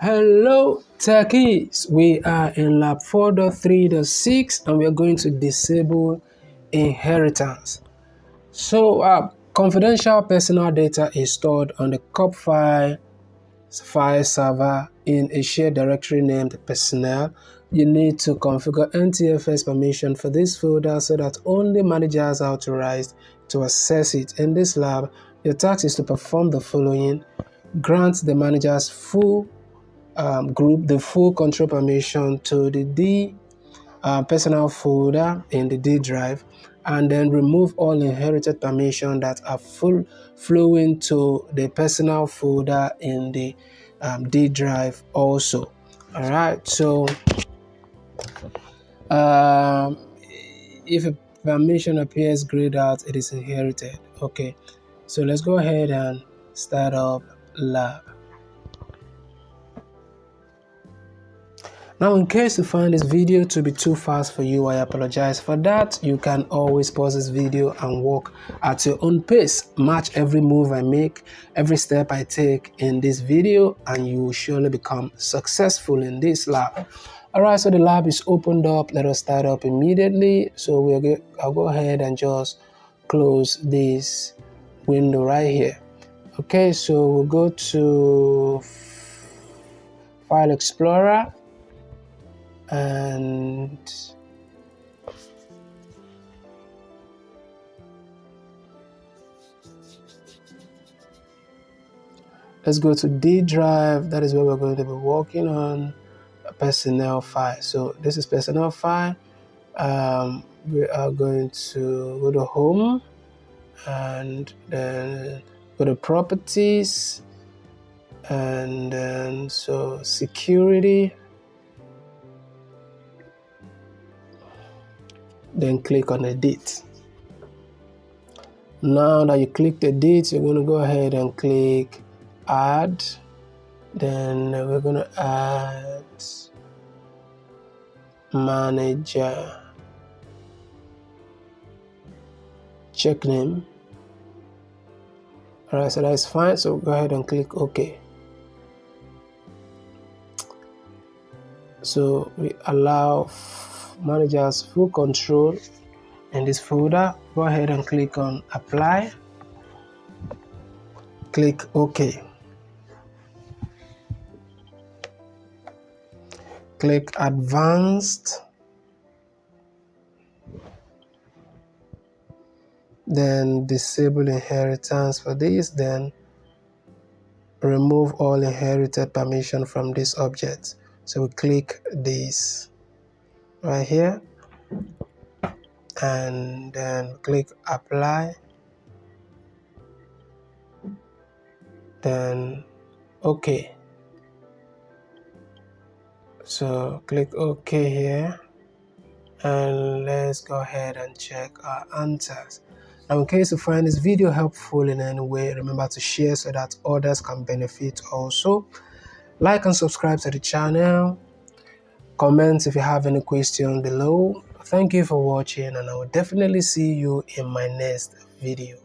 Hello techies, we are in lab 4.3.6 and we are going to disable inheritance. So confidential personal data is stored on the CompTIA file server in a shared directory named personnel. You need to configure NTFS permission for this folder so that only managers are authorized to access it. In this lab, your task is to perform the following: grant the manager's full group the full control permission to the D personal folder in the D drive, and then remove all inherited permission that are flowing to the personal folder in the D drive also. All right, so if a permission appears grayed out, it is inherited. Okay, so let's go ahead and start up lab. Now, in case you find this video to be too fast for you, I apologize for that. You can always pause this video and walk at your own pace. Match every move I make, every step I take in this video, and you will surely become successful in this lab. All right, so the lab is opened up. Let us start up immediately. So I'll go ahead and just close this window right here. Okay, so we'll go to File Explorer. And let's go to D drive. That is where we're going to be working on a personnel file. So this is personnel file. We are going to go to home and then go to properties, and then so security. Then click on edit. Now that you click edit, you're going to go ahead and click add. Then we're going to add manager check name. All right, so that's fine. So go ahead and click OK. So we allow managers full control in this folder. Go ahead and click on apply. Click OK. Click advanced. Then disable inheritance for this. Then remove all inherited permission from this object. So we click this right here and then click apply, then OK. So click OK here, and let's go ahead and check our answers. Now, in case you find this video helpful in any way, remember to share so that others can benefit also. Like and subscribe to the channel. Comment if you have any question below. Thank you for watching, and I will definitely see you in my next video.